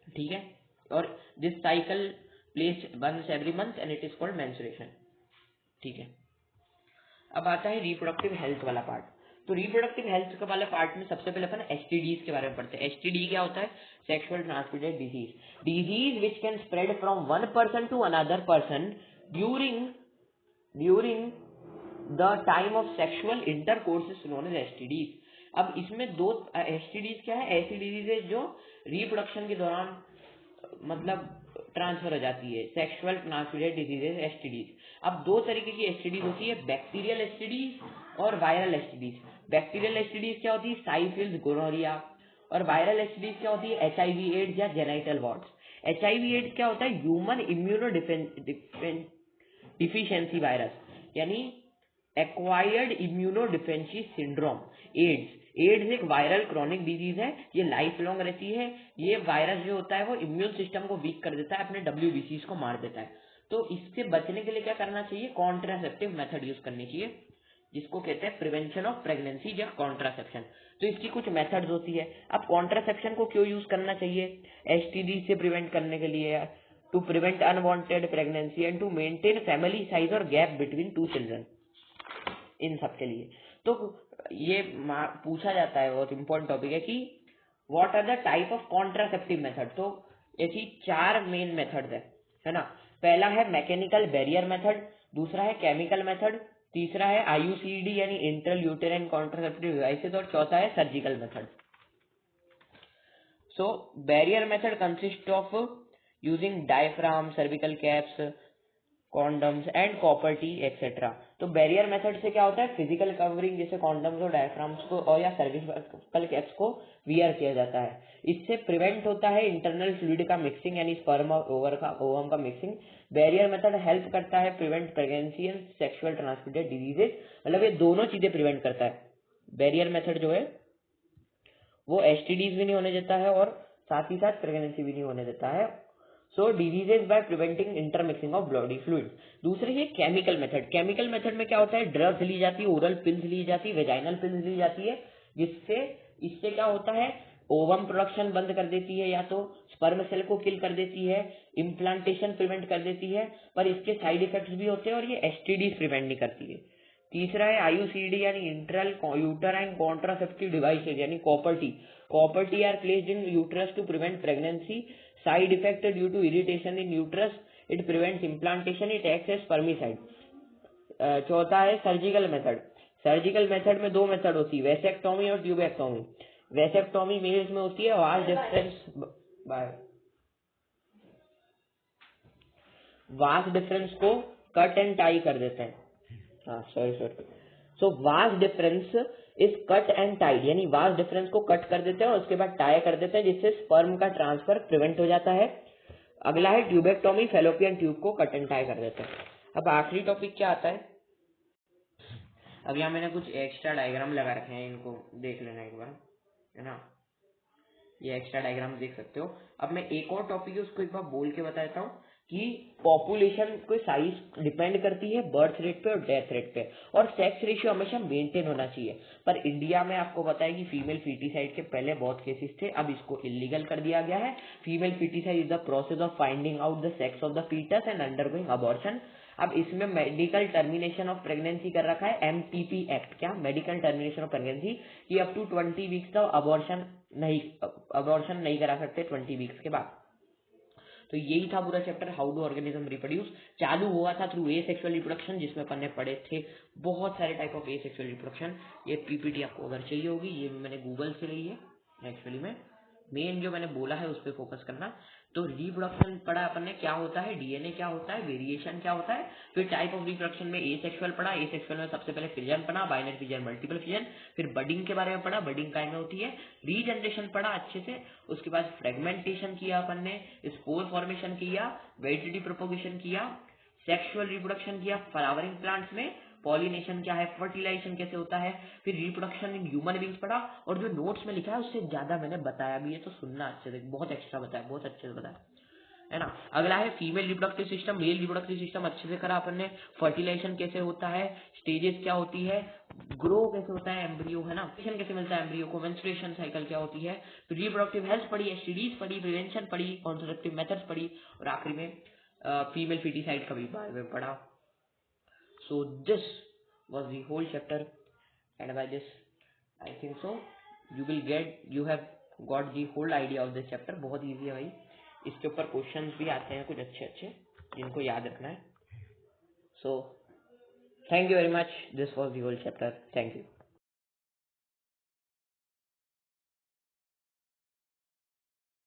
ठीक है। और this cycle place once every month and it is called menstruation, ठीक है। अब आता है रिप्रोडक्टिव हेल्थ वाला पार्ट। तो रिप्रोडक्टिव हेल्थ वाले पार्ट में सबसे पहले अपन एसटीडीज के बारे में पढ़ते हैं। एसटीडी क्या होता है, sexual transmitted disease which can spread from one person to another person during the time of sexual intercourse is known as STDs. अब इसमें दो एसटीडीज क्या है, ऐसी डिजीज है जो रिप्रोडक्शन के दौरान मतलब ट्रांसफर हो जाती है, सेक्सुअल ट्रांसमिटेड डिजीजेज एसटीडीज। अब दो तरीके की एसटीडीज होती है, बैक्टीरियल एसटीडीज और वायरल एसटीडीज। बैक्टीरियल एसटीडीज क्या होती है, साइफिल्स, गोनोरिया, और वायरल एसटीडीज क्या होती है, HIV एड्स या जेनाइटल वॉर्ड्स। HIV एड्स क्या होता है, ह्यूमन इम्यूनो डिफिशियंसी वायरस, यानी acquired immunodeficiency syndrome. AIDS एक वायरल क्रॉनिक डिजीज है, ये लाइफ लॉन्ग रहती है। ये वायरस जो होता है वो इम्यून सिस्टम को वीक कर देता है, अपने WBCs को मार देता है। तो इससे बचने के लिए क्या करना चाहिए, कॉन्ट्रासेप्टिव मेथड यूज करनी चाहिए, जिसको कहते हैं प्रिवेंशन ऑफ प्रेगनेंसी या कॉन्ट्रासेप्शन। तो इसकी कुछ मेथड्स होती है। अब कॉन्ट्रासेप्शन को क्यों यूज करना चाहिए, STD से प्रिवेंट करने के लिए, to prevent unwanted pregnancy and to maintain family size और गैप बिटवीन 2 चिल्ड्रन, इन सब के लिए। तो ये पूछा जाता है, बहुत इंपॉर्टेंट टॉपिक है कि what are the type of contraceptive method. तो ऐसी 4 मेन मेथड है ना। पहला है मैकेनिकल बैरियर मेथड, दूसरा है केमिकल मेथड, तीसरा है IUCD यानी इंट्रल यूटेराइन कॉन्ट्रासेप्टिव डिवाइसेस, और चौथा है surgical method. So barrier method consist of using diaphragm, cervical caps, condoms and copper T etcetera. तो बैरियर मेथड से क्या होता है, फिजिकल कवरिंग जैसे कॉन्डम्स और डायफ्राम्स को और या सर्विकल कैप्स को वियर किया जाता है। इससे प्रिवेंट होता है इंटरनल फ्लूइड का मिक्सिंग, यानी स्पर्म और ओवम का मिक्सिंग। बैरियर मेथड हेल्प करता है prevent pregnancy and sexual transmitted diseases, मतलब ये दोनों चीजें प्रिवेंट करता है। बैरियर मेथड जो है वो STDs भी नहीं होने देता है और साथ ही साथ प्रेगनेंसी भी नहीं होने देता है। So diseases by preventing intermixing of body fluid. दूसरी है केमिकल मेथड। केमिकल मेथड में क्या होता है, ड्रग्स ली जाती है, ओरल पिल्स ली जाती है, वेजाइनल पिल्स ली जाती है, इससे क्या होता है, ओवम प्रोडक्शन बंद कर देती है या तो स्पर्म सेल को किल कर देती है, इम्प्लांटेशन प्रिवेंट कर देती है, पर इसके साइड इफेक्ट्स भी होते हैं और ये STDs प्रिवेंट नहीं करती है। तीसरा है IUCD यानी इंट्रल यूटेराइन कॉन्ट्रासेप्टिव डिवाइसेज, यानी copper T are placed in uterus to prevent pregnancy, side effect due to irritation in uterus, it prevents implantation, it acts as spermicide. चौथा है सर्जिकल मेथड। सर्जिकल मेथड में 2 method होती है, vasectomy और tubectomy. Vasectomy mails में होती है, vas deferens को कट एंड टाई कर देते हैं। हाँ sorry. So vas deferens is cut and tied, यानी वास डिफरेंस को कट कर देते हैं और उसके बाद टाई कर देते हैं, जिससे स्पर्म का ट्रांसफर प्रिवेंट हो जाता है। अगला है ट्यूबेक्टोमी, फेलोपियन ट्यूब को कट एंड टाई कर देते हैं। अब आखिरी टॉपिक क्या आता है, अब यहाँ मैंने कुछ एक्स्ट्रा डायग्राम लगा रखे हैं, इनको देख लेना एक बार, है ना। ये एक्स्ट्रा डायग्राम देख सकते हो। अब मैं एक और टॉपिक है उसको एक बार बोल के बता देता हूँ कि पॉपुलेशन को साइज डिपेंड करती है बर्थ रेट पे और डेथ रेट पे, और सेक्स रेशियो हमेशा मेंटेन होना चाहिए। पर इंडिया में आपको पता है कि फीमेल फीटिसाइड के पहले बहुत केसेस थे, अब इसको इलीगल कर दिया गया है। Female foeticide is the process of finding out the sex of the foetus and undergoing abortion. अब इसमें मेडिकल टर्मिनेशन ऑफ प्रेगनेंसी कर रखा है MTP एक्ट, क्या मेडिकल टर्मिनेशन ऑफ प्रेगनेंसी, कि अप टू 20 वीक्स तक अबॉर्शन नहीं करा सकते 20 वीक्स के बाद। तो यही था पूरा chapter, how do organism reproduce. चालू हुआ था थ्रू एसेक्सुअल रिप्रोडक्शन, जिसमें अपन ने पढ़े थे बहुत सारे टाइप ऑफ एसेक्सुअल रिप्रोडक्शन। ये PPT आपको अगर चाहिए होगी, ये मैंने गूगल से ली है। एक्चुअली में मेन जो मैंने बोला है उस पर फोकस करना। तो रिप्रोडक्शन पढ़ा अपन ने, क्या होता है DNA, क्या होता है वेरिएशन, क्या होता है। फिर टाइप ऑफ रिप्रोडक्शन में एसेक्सुअल पढ़ा, एसेक्सुअल में सबसे पहले फिजन पढ़ा, बाइनरी फिजन, मल्टीपल फिजन। फिर बडिंग के बारे में पढ़ा, बडिंग काय में होती है, रीजनरेशन पढ़ा अच्छे से। उसके बाद फ्रेगमेंटेशन किया अपन ने, स्पोर फॉर्मेशन किया, वेजिटेटिव प्रोपोगेशन किया, सेक्सुअल रिप्रोडक्शन किया फ्लावरिंग प्लांट्स में, पॉलिनेशन क्या है, फर्टिलाइजेशन कैसे होता है, फिर रिप्रोडक्शन इन ह्यूमन बींग्स पढ़ा। और जो नोट्स में लिखा है उससे ज्यादा मैंने बताया भी है, तो सुनना अच्छे से, बहुत एक्स्ट्रा बताया, बहुत अच्छे से बताया, है ना। अगला है female reproductive system, male reproductive system अच्छे से करा अपन ने, फर्टिलाइजेशन कैसे होता है, स्टेजेस क्या होती है, ग्रो कैसे होता है एम्ब्रियो, है ना, कैसे मिलता है एम्ब्रियो को, मेंस्ट्रुएशन साइकिल क्या होती है, फिर रिप्रोडक्टिव हेल्थ पढ़ी, STDs पढ़ी, प्रिवेंशन पढ़ी, कॉन्ट्रासेप्टिव मेथड्स पढ़ी, और आखिरी में फीमेल फीटिसाइड का भी बारे में पढ़ा। So this was the whole chapter, and by this I think so you have got the whole idea of this chapter। बहुत easy है भाई, इसके ऊपर क्वेश्चंस भी आते हैं कुछ अच्छे अच्छे जिनको याद रखना है। So thank you very much, this was the whole chapter, thank you।